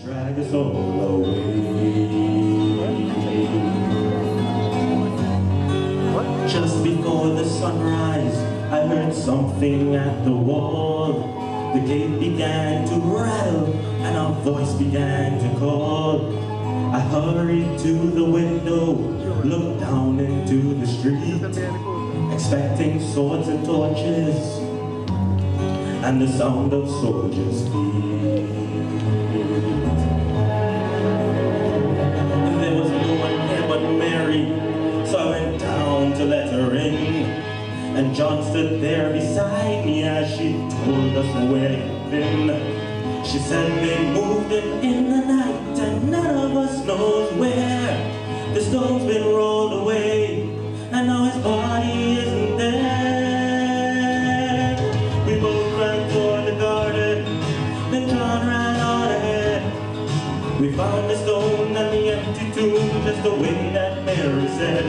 drag us all away. Just before the sunrise, I heard something at the wall. The gate began to rattle and a voice began to call. I hurried to the window, looked down into the street, expecting swords and torches and the sound of soldiers' feet. There was no one there but Mary, so I went down to let her in. And John stood there beside me as she told us where he'd been. She said they moved him in the night and none of us knows where. The stone's been rolled away and now his body isn't there. We both ran toward the garden, then John ran on ahead. We found the stone and the empty tomb just the way that Mary said.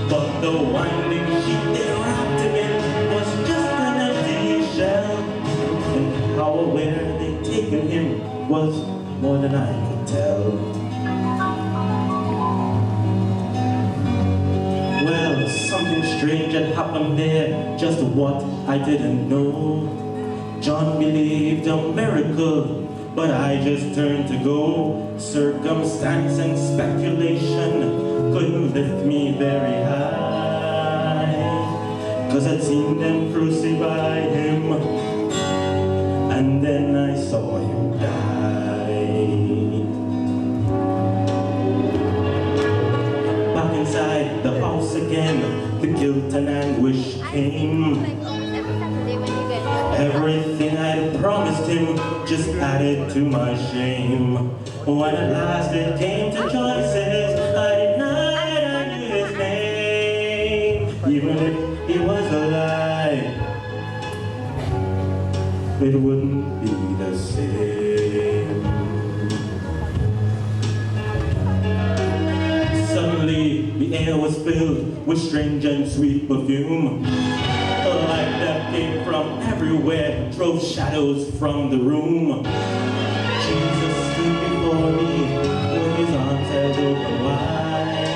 But the winding sheet they wrapped him in was just an empty shell. And how aware they'd taken him was more than I could tell. Well, something strange had happened there, just what I didn't know. John believed a miracle, but I just turned to go. Circumstance and speculation couldn't lift me very high, 'cause I'd seen them crucify him, and then I saw him die. Back inside the house again, the guilt and anguish came. Everything I'd promised him just added to my shame. When at last it came to choices, I denied I knew his name. Even if he was alive, it wouldn't be the same. Suddenly, the air was filled with strange and sweet perfume. A light that came from everywhere drove shadows from the room. Jesus stood before me with his arms held open wide,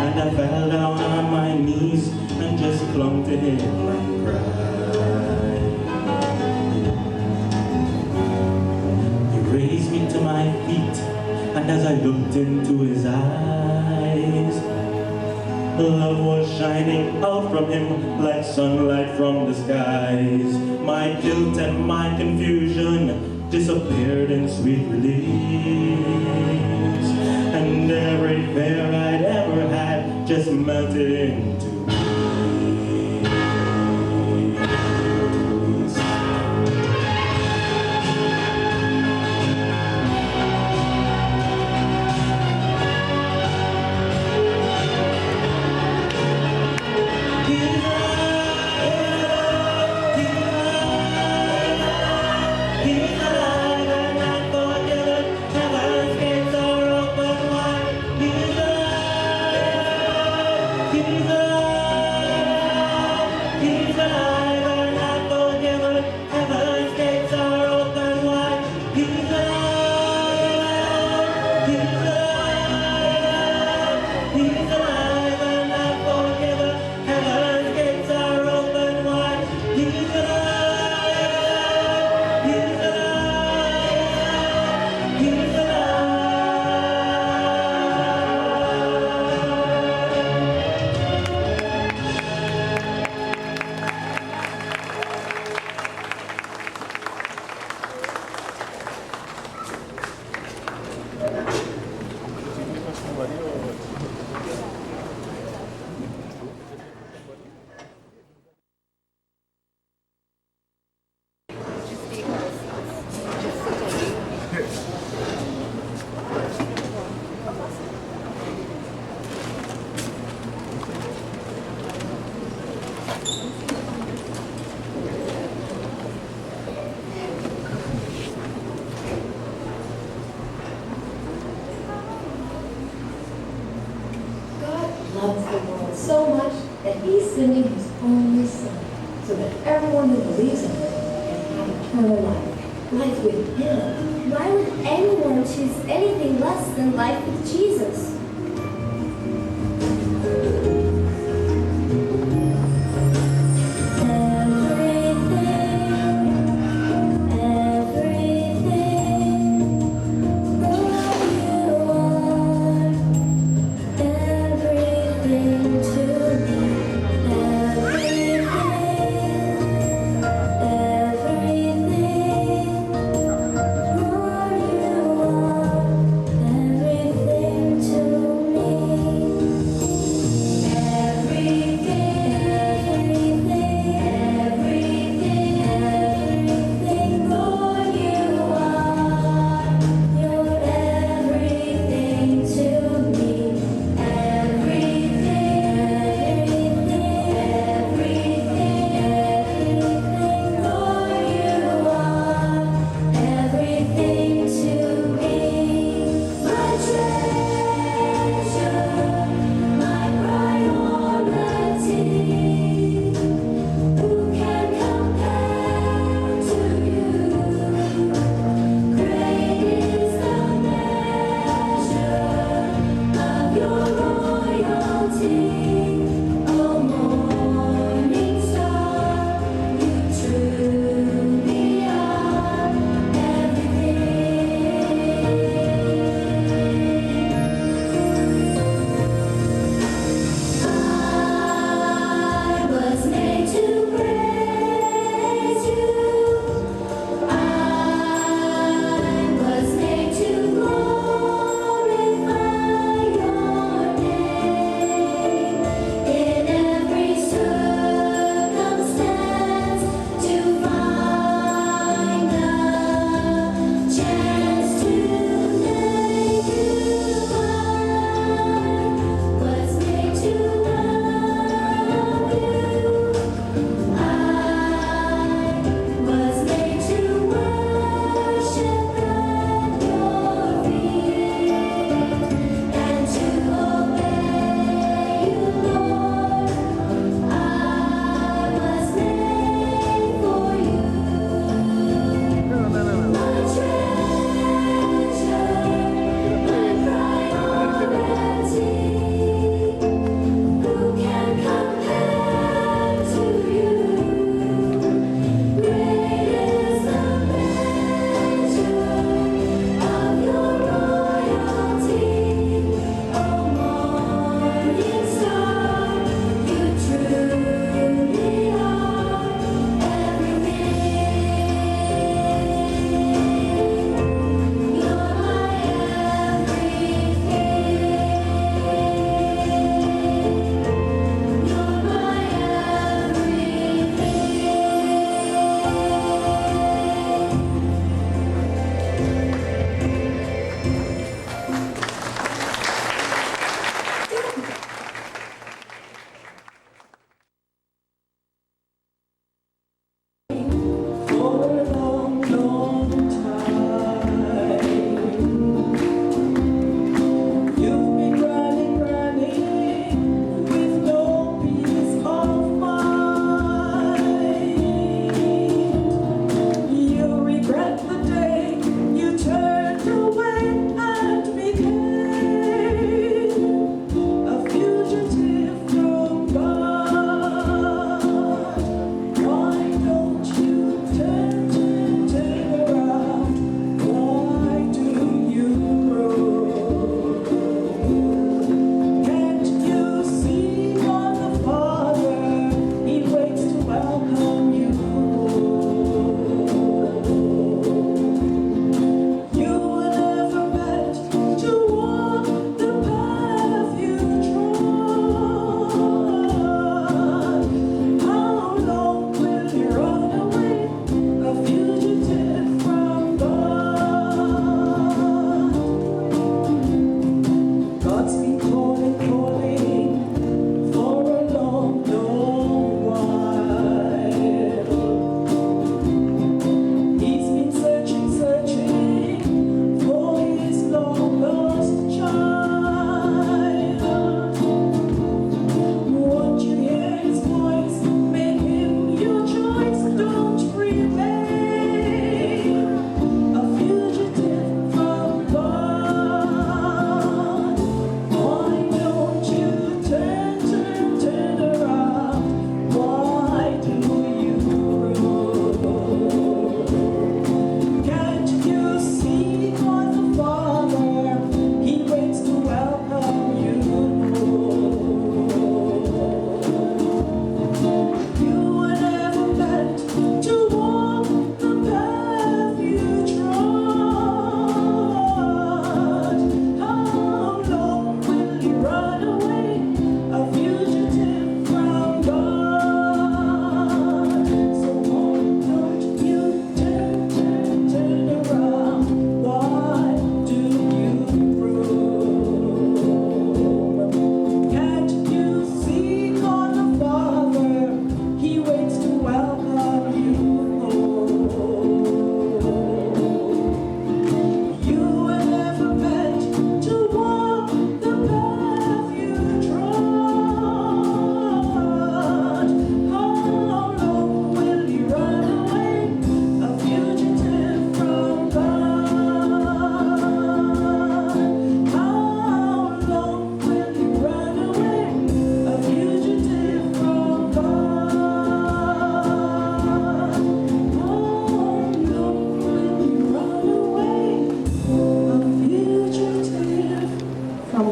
and I fell down on my knees and just clung to him and cried. He raised me to my feet, and as I looked into his eyes, love was shining out from him like sunlight from the skies. My guilt and my confusion disappeared in sweet release, and every fear I'd ever had just melted into loves the world so much that he's sending his only son, so that everyone who believes in him can have eternal life. Life with him. Why would anyone choose anything less than life with Jesus. To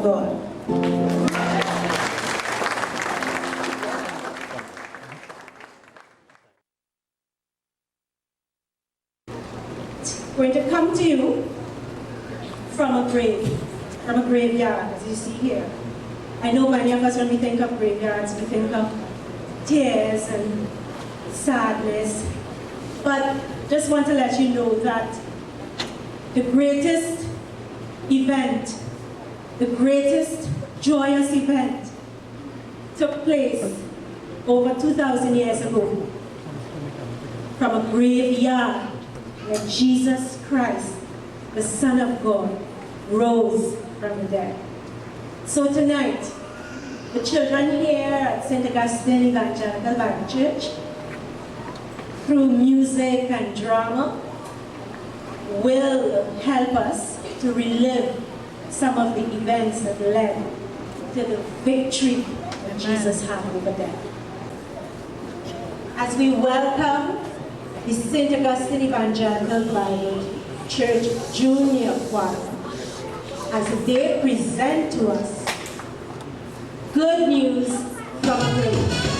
God. Going to come to you from a graveyard, as you see here. I know many of us, when we think of graveyards, we think of tears and sadness, but just want to let you know that the greatest event, the greatest joyous event took place over 2,000 years ago from a graveyard where Jesus Christ, the Son of God, rose from the dead. So tonight, the children here at St. Augustine Evangelical Bible Church, through music and drama, will help us to relive some of the events that led to the victory that Jesus had over death. As we welcome the St. Augustine Evangelical Bible Church Junior Choir, as they present to us good news from a grave.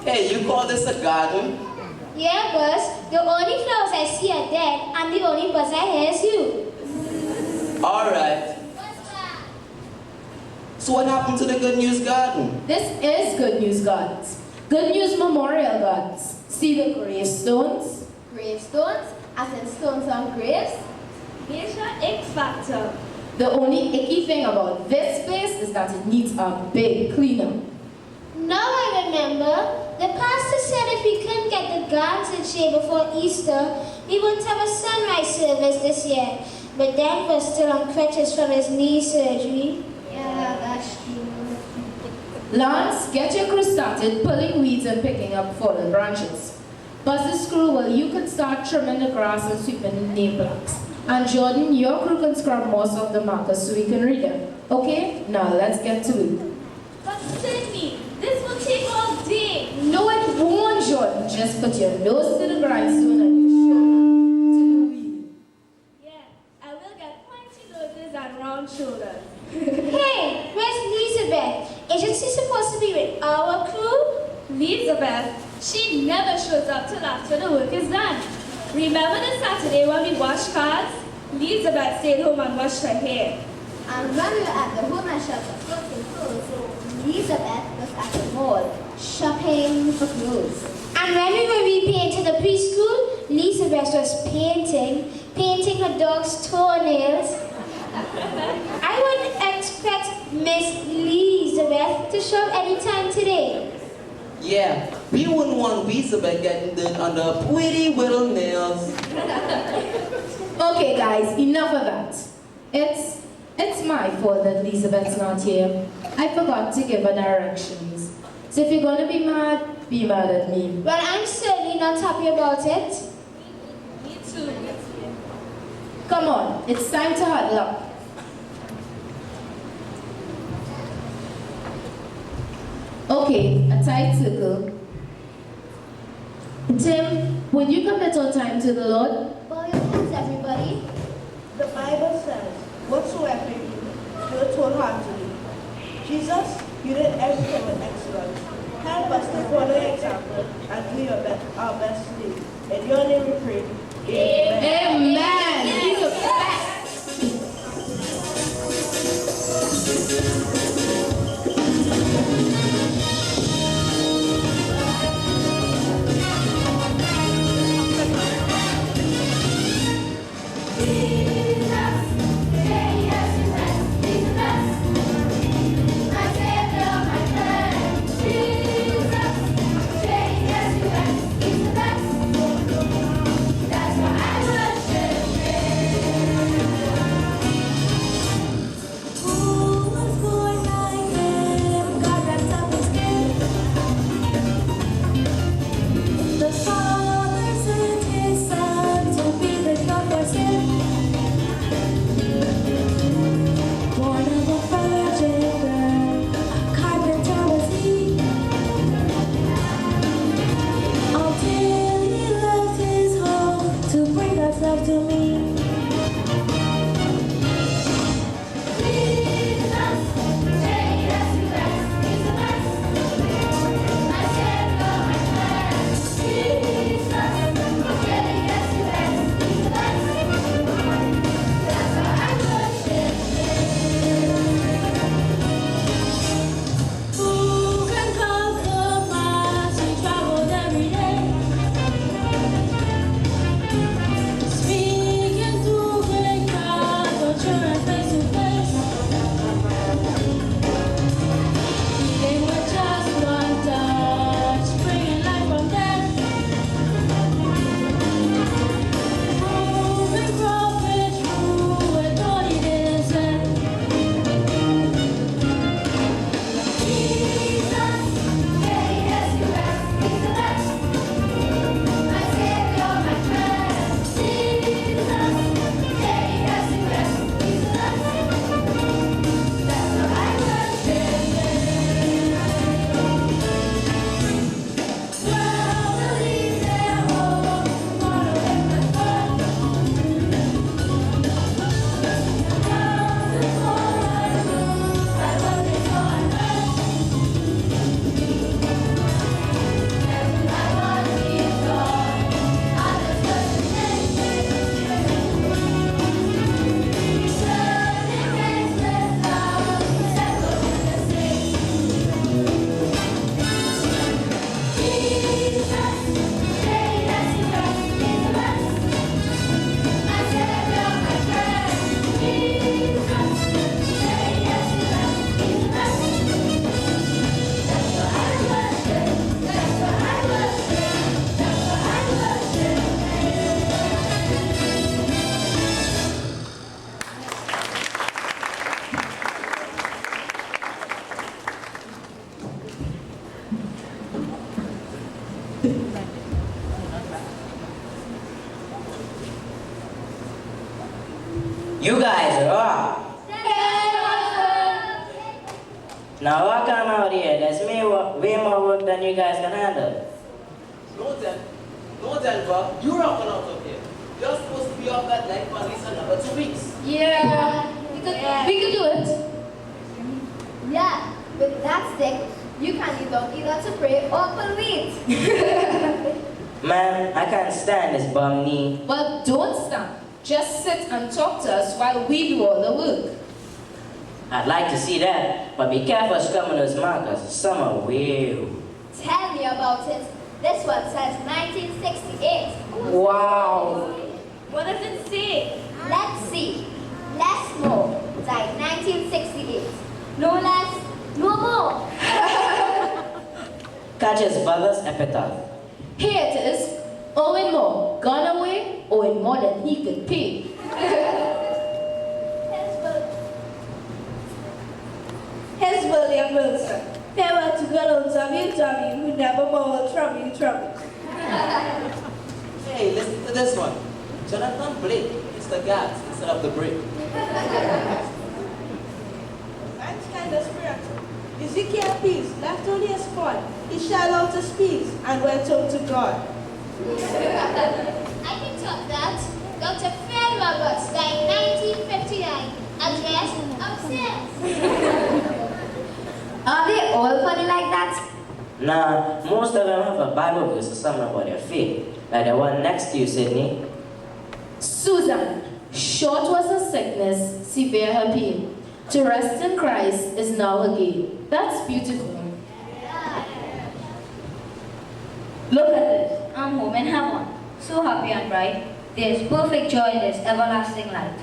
Hey, you call this a garden? Yeah, Buzz. The only flowers I see are dead, and the only buzz I hear is you. All right. So what happened to the Good News Garden? This is Good News Gardens. Good News Memorial Gardens. See the gravestones? Gravestones? As in stones on graves? Here's your X factor. The only icky thing about this place is that it needs a big cleanup. Now I remember. The pastor said if we couldn't get the gardens in shape before Easter, we wouldn't have a sunrise service this year. But Dan was still on crutches from his knee surgery. Yeah, that's true. Lance, get your crew started pulling weeds and picking up fallen branches. Buzz's crew, well, you can start trimming the grass and sweeping the name plaques. And Jordan, your crew can scrub moss off the markers so we can read them. Okay? Now let's get to it. But Sydney, this will take all day. No, it won't, Jordan. Just put your nose to the grindstone and your shoulder to the wheel. Yeah, I will get pointy noses and round shoulders. Hey, where's Elizabeth? Isn't she supposed to be with our crew? Elizabeth, she never shows up till after the work is done. Remember the Saturday when we washed cars? Elizabeth stayed home and washed her hair. And when we were at the home and shop for clothes and clothes, Elizabeth was at the mall shopping for clothes. And when we were repainting the preschool, Elizabeth was painting her dog's toenails. I wouldn't expect Miss Elizabeth to shop anytime today. Yeah, we wouldn't want Elizabeth getting dirt under her pretty little nails. Okay, guys, enough of that. It's my fault that Elizabeth's not here. I forgot to give her directions. So if you're gonna be mad at me. Well, I'm certainly not happy about it. Me too. Come on, it's time to huddle up. Okay, a tight circle. Tim, would you commit our time to the Lord? Bow your heads, everybody. The Bible says, whatsoever you do, do it wholeheartedly. Jesus, you did everything with excellence. Help us to follow your example and do our best today. In your name we pray. Amen. Amen. He's the best. Who was born You guys are off. Now walk on out here. There's way more work than you guys can handle. No, Denver, you're up and out of here. You're supposed to be off that night for at least another 2 weeks. Yeah, we could do it. Yeah, with that stick, you can either to pray or pull weeds. Man, I can't stand this bum knee. Well, don't stand. Just sit and talk to us while we do all the work. I'd like to see that, but be careful scrubbing those markers. Some are weird. Tell me about it. This one says 1968. Wow. What does it say? Let's see. Les Moore died 1968. No less, no more. Catch his brother's epitaph. Here it is. Owen Moore, gone away, owing more than he could pay. Here's William Wilson. Farewell to good old W.W. who never more will trouble you. Hey, listen to this one. Jonathan Blake is the gas instead of the brake. Man's kind of spiritual. Ezekiel peace, left only a spot. He shall out his peace and went home to God. I can talk that. Dr. Fred Roberts died 1959. Address upstairs. Are they all funny like that? Nah, most of them have a Bible verse or something about their faith. Like the one next to you, Sydney. Susan, short was her sickness, severe her pain. To rest in Christ is now a gain. That's beautiful. Look at this. I'm home in heaven. So happy and bright. There is perfect joy in this everlasting light.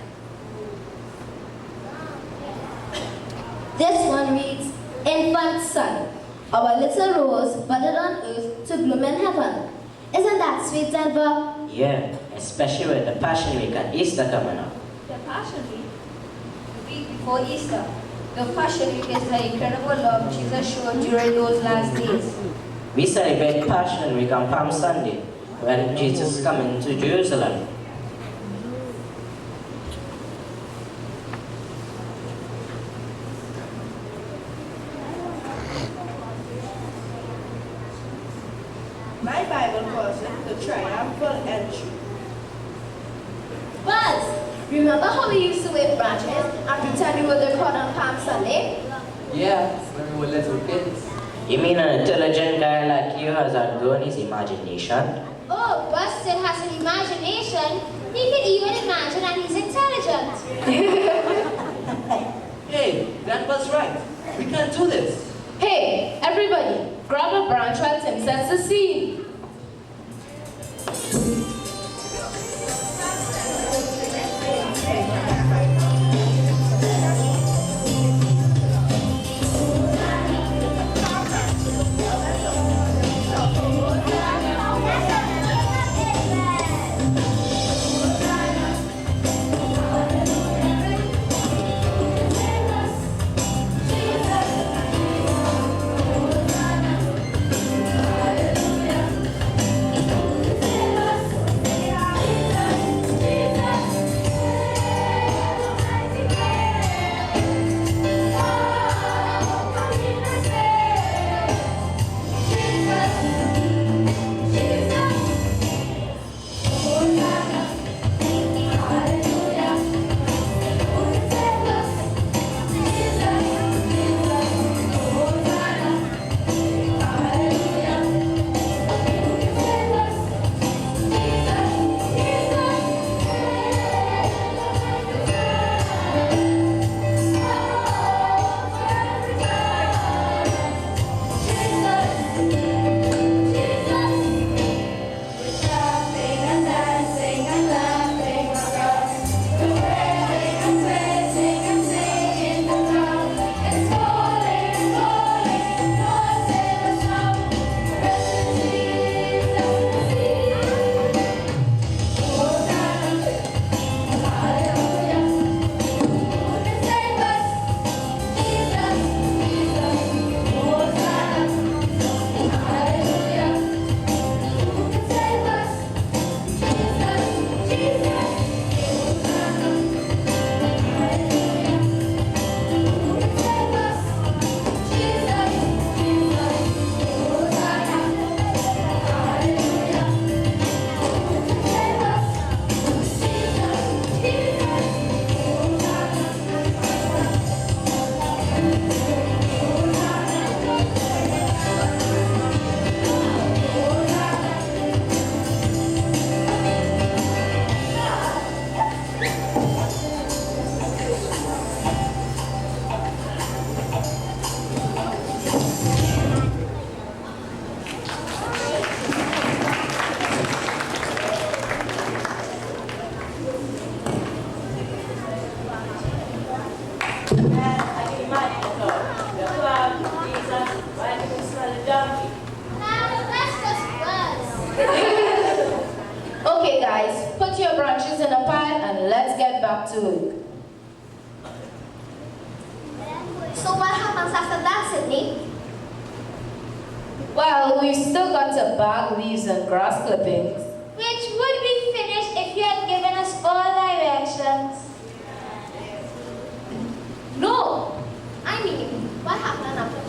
This one reads, Infant Son, our little rose budded on earth to bloom in heaven. Isn't that sweet, Denver? Yeah, especially with the Passion Week and Easter coming up. The Passion Week, the week before Easter. The Passion Week is the incredible love Jesus showed during those last days. We celebrate Passion Week on Palm Sunday, when Jesus is coming to Jerusalem. My Bible calls it the triumphal entry. Buzz, remember how we used to wave branches and pretend we were the crowd on Palm Sunday? Yeah, when we were little kids. You mean an intelligent guy like you has outgrown his imagination? Oh, Buzz still has an imagination. He can even imagine that he's intelligent. Hey, that was right. We can do this. Hey, everybody, grab a branch while Tim sets the scene. back to work. So what happens after that, Sydney? Well, we've still got to bag leaves and grass clippings. Which would be finished if you had given us all directions. No! I mean, what happened after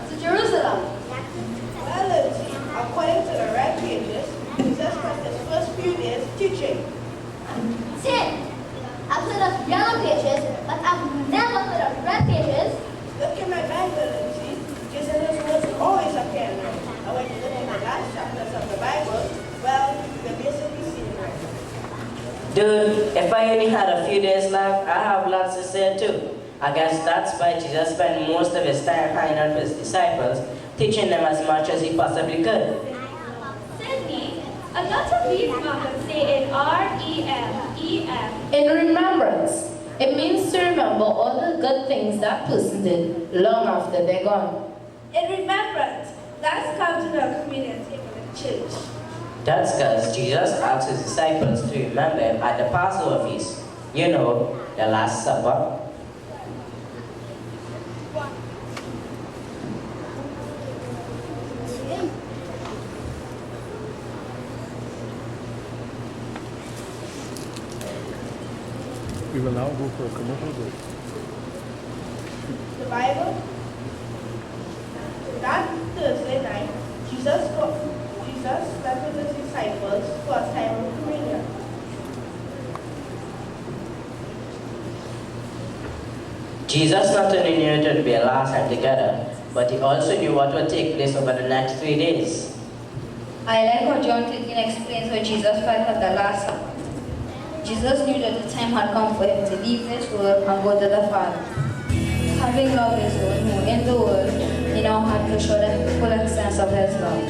to Jerusalem? Well, Lindsay, according to the red pages, Jesus spent his first few days teaching. Tim, I've heard of yellow pages, but I've never heard of red pages. Look in my Bible, Lindsay. Jesus' words always appear in red. And when you look in the last chapters of the Bible, well, you're basically seeing red. Dude, if I only had a few days left, I have lots to say too. I guess that's why Jesus spent most of his time hanging out with his disciples, teaching them as much as he possibly could. Sydney, a lot of these markers say in R-E-M-E-M. In remembrance, it means to remember all the good things that person did long after they're gone. In remembrance, let's come to the communion table in church. That's because Jesus asked his disciples to remember him at the Passover feast. You know, the Last Supper. We will now go for a commercial break. The Bible, that Thursday night, Jesus met with his disciples for a time of communion. Jesus not only knew it would be a last time together, but he also knew what would take place over the next 3 days. I like how John 13 explains how Jesus felt at the Last Supper. Jesus knew that the time had come for him to leave this world and go to the Father. Having loved his own who in the world, he now had to show the full extent of his love.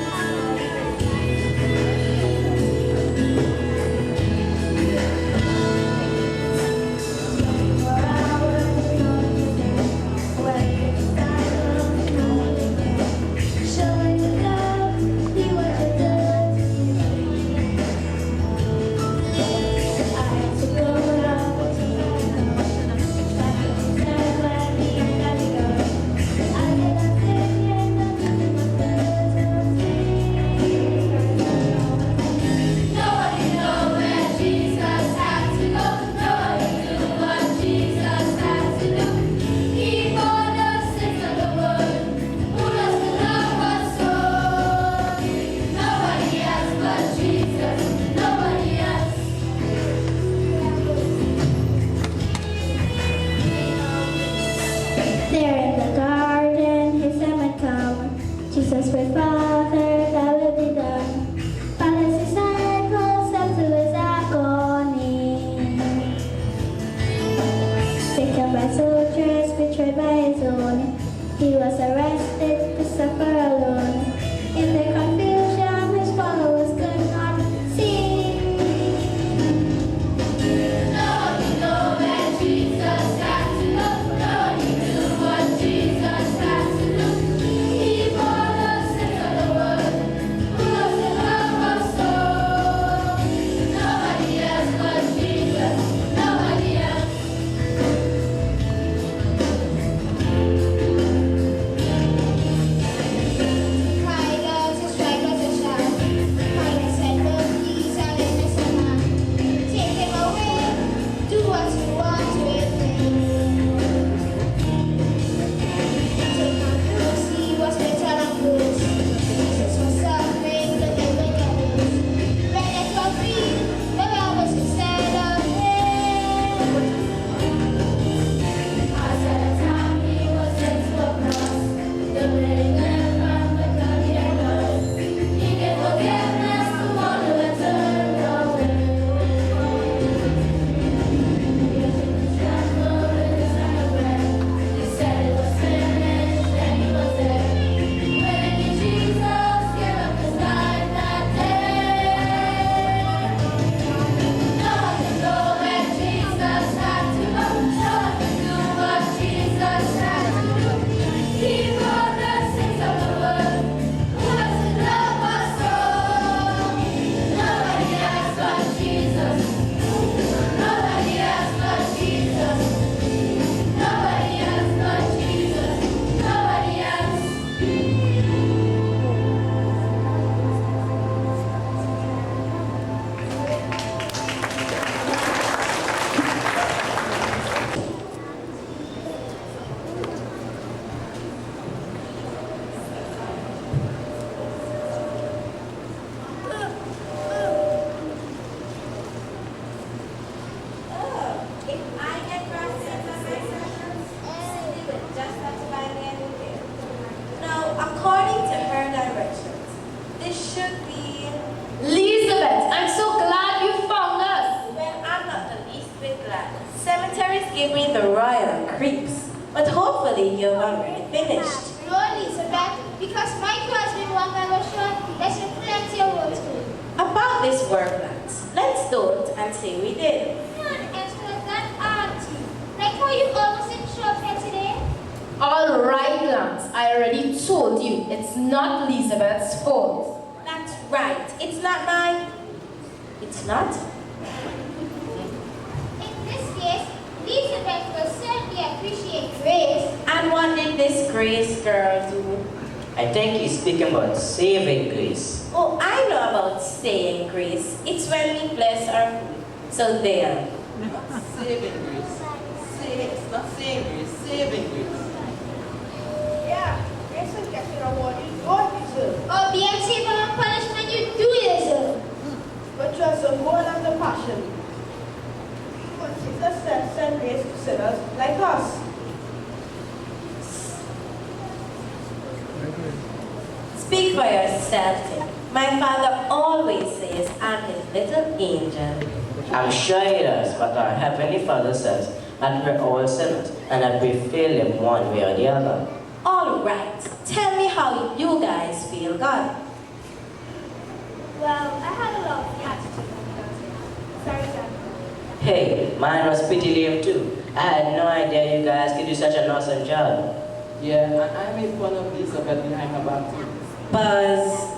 according to her directions. This should be... Elizabeth, I'm so glad you found us. Well, I'm not the least bit glad. Cemeteries give me the royal creeps. But hopefully you've already finished. No, Elizabeth, because my class been one I was sure there's plenty of work to do. About this work plans, let's don't and say we did. That auntie. Like how you almost didn't show up here today? All right, Lance, I already told you it's not Elizabeth's fault. That's right. It's not mine. It's not? In this case, Elizabeth will certainly appreciate Grace. And what did this Grace girl do? I think he's speaking about saving grace. Oh, I know about saying grace. It's when we bless our food. So there. Saving grace. Not saying grace, saving grace. Yeah, Grace is getting a award you don't deserve. Or being saved from a punishment you do deserve. But you are so more than the passion. But Jesus said, send grace to sinners like us. Speak for yourself, Tim. My father always says I'm his little angel. I'm sure he does, but our Heavenly Father says that we're all sinners and that we fail him one way or the other. All right. Tell me how you guys feel God. Well, I had a lot of attitude about it. Sorry, Dad. Hey, mine was pretty lame too. I had no idea you guys could do such an awesome job. Yeah, and I made fun of Elizabeth behind her back too. Buzz.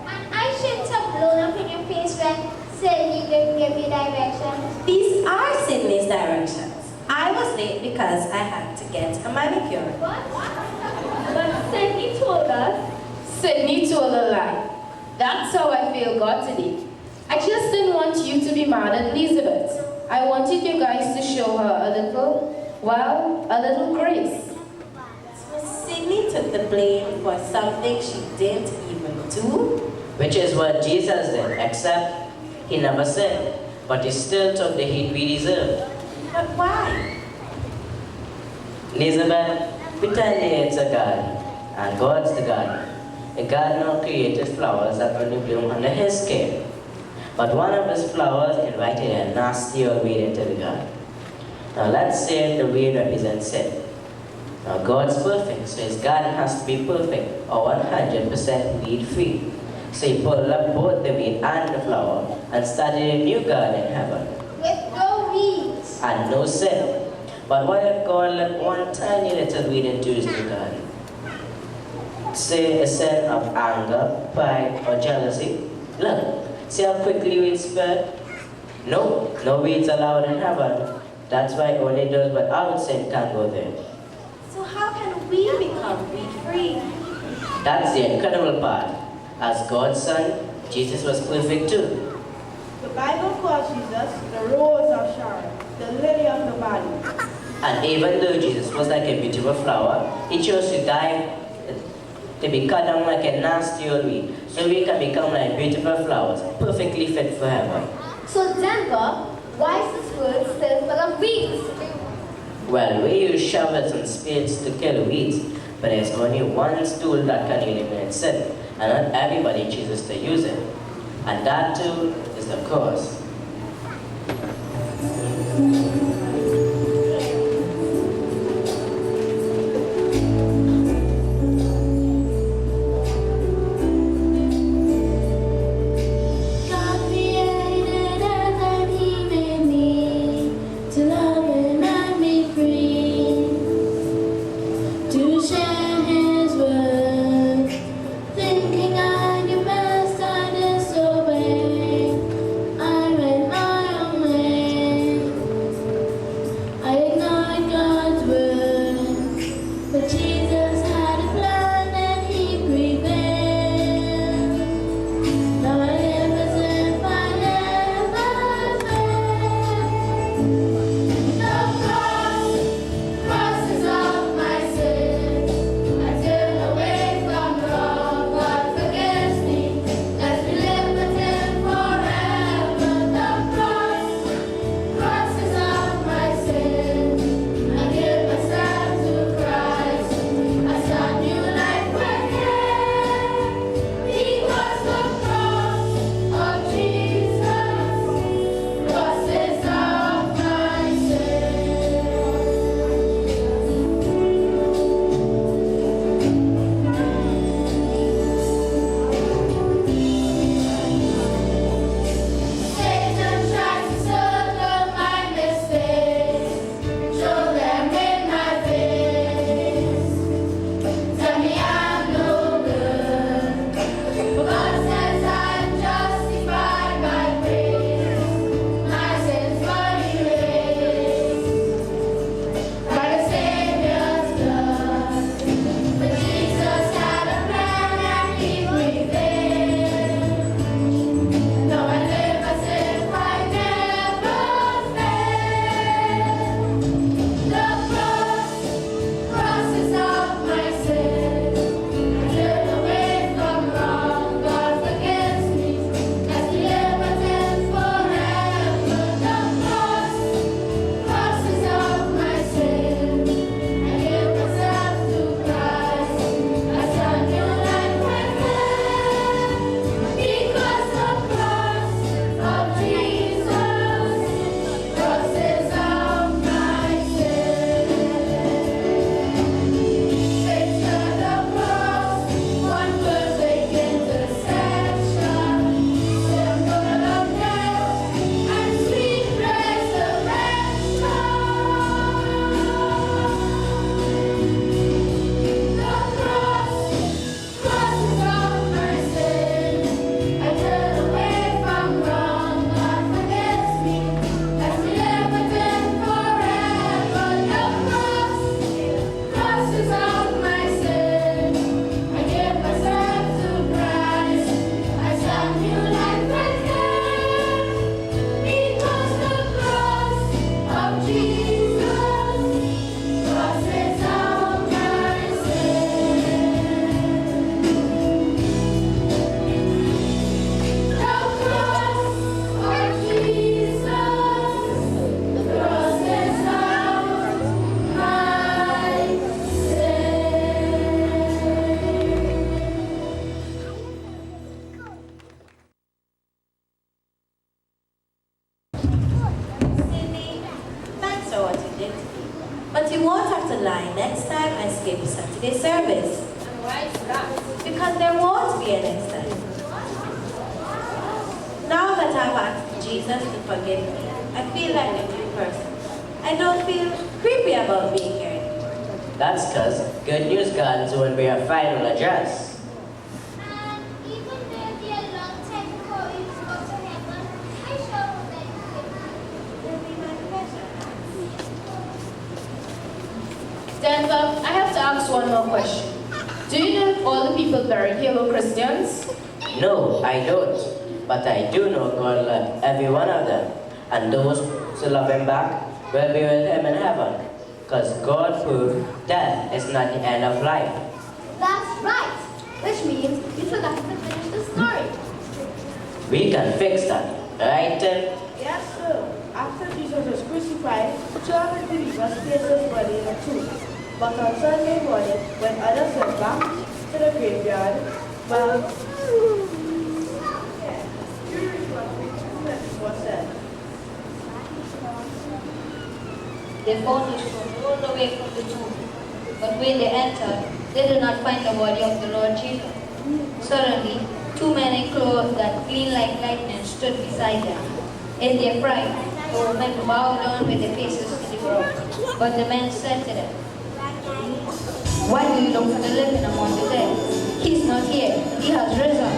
And I shouldn't have blown up in your face when Sydney didn't give you directions. These are Sydney's directions. I was late because I had to get a manicure. But Sydney told us. Sydney told a lie. That's how I feel God today. I just didn't want you to be mad at Elizabeth. I wanted you guys to show her a little grace. So Sydney took the blame for something she didn't even do? Which is what Jesus did, except he never sinned, but he still took the heat we deserved. But why? Elizabeth, pretend it's a garden, and God's the gardener. The gardener created flowers that only bloom under his care. But one of his flowers invited a nasty old weed into the garden. Now let's say the weed represents sin. Now God's perfect, so his garden has to be perfect, or 100% weed-free. So he pulled up both the weed and the flower, and started a new garden in heaven. With no weeds. And no sin. But what if God let one tiny little weed into his new garden? Say a sin of anger, pride, or jealousy. Look, see how quickly weeds spread? No weeds allowed in heaven. That's why only those without sin can go there. So how can we become weed-free? That's the incredible part. As God's son, Jesus was perfect too. The Bible calls Jesus the rose of Sharon, the lily of the valley. And even though Jesus was like a beautiful flower, he chose to die, to be cut down like a nasty old weed, so we can become like beautiful flowers, perfectly fit for heaven. So Denver, why is this world still full of weeds? Well, we use shovels and spades to kill weeds, but there's only one tool that can eliminate sin, and not everybody chooses to use it. And that tool is the cross. Thinking I knew best, I disobeyed. I Easter service. And why is that? Because there won't be a next time. Now that I've asked Jesus to forgive me, I feel like a new person. I don't feel creepy about being here anymore. That's because good news gardens won't be our final address. And even though it'll be a long time before we go to heaven, I sure would like to It'll be my pleasure. Denver, I have to ask one more question. Do you know if all the people buried here were Christians? No, I don't. But I do know God loved every one of them. And those who love him back will be with him in heaven. Because God proved death is not the end of life. That's right. Which means you forgot to finish the story. We can fix that, right, Tim? Yes, sir. After Jesus was crucified, 12 believers placed his body in a tomb. But on Sunday morning, when others went back to the graveyard, well, was said. They found the stone rolled away from the tomb. But when they entered, they did not find the body of the Lord Jesus. Suddenly, two men in clothes that gleamed like lightning stood beside them. In their fright, the women bowed down with their faces to the ground. But the men said to them, "Why do you look for the living among the dead? He's not here. He has risen."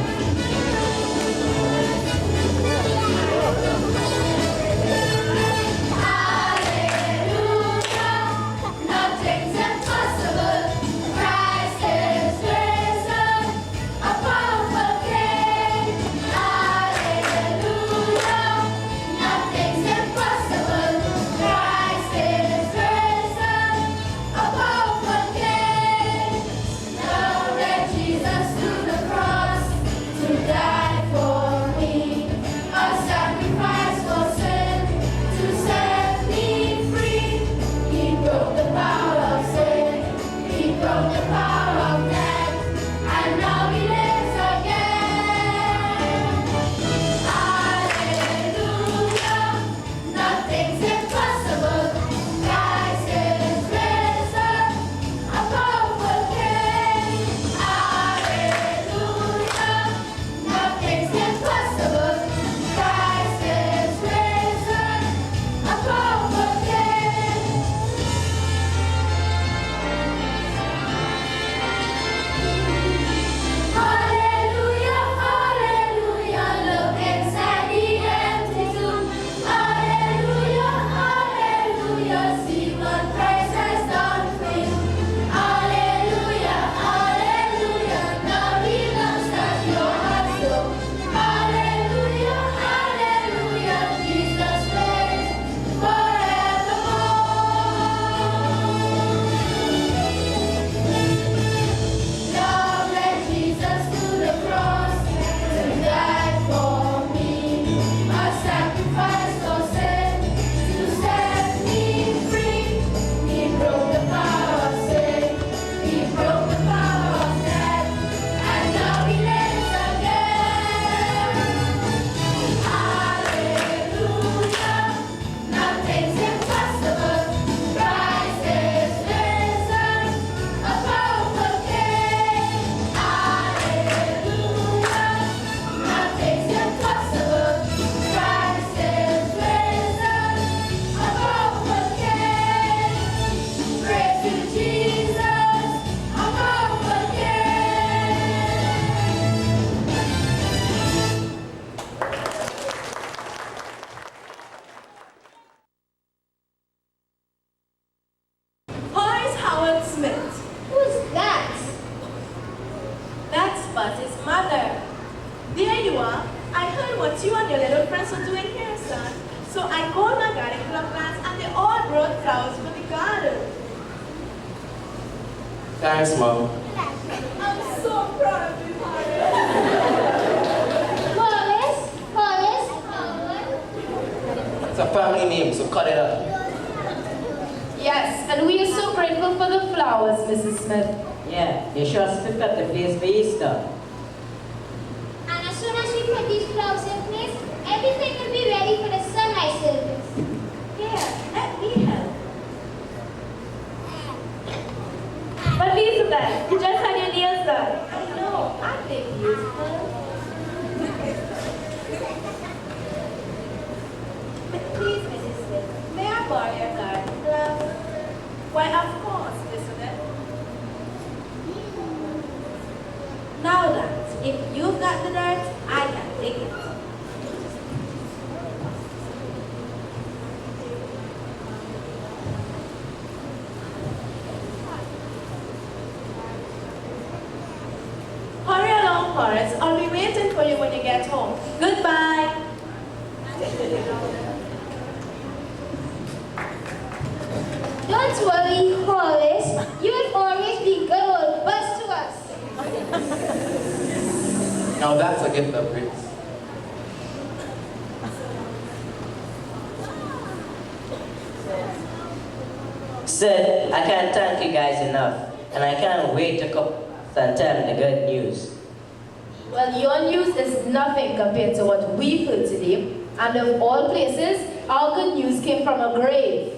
Thanks, Mom. I'm so proud of you, It's a family name, so cut it up. Yes, and we are so grateful for the flowers, Mrs. Smith. Yeah, you sure split up the place for Easter. And as soon as we put these flowers in place, everything will be ready for the sunrise service. Here, let me help. But Elizabeth, Now that, if you've got the dirt, I can take it. Hurry along, Horace. I'll be waiting for you when you get home. Goodbye. Don't worry, Horace. You will always be good old bus to us. Now that's a gift of grace. Sid, I can't thank you guys enough, and I can't wait to come and tell them the good news. Well, your news is nothing compared to what we've heard today. And of all places, our good news came from a grave.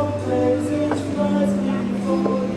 complex which was before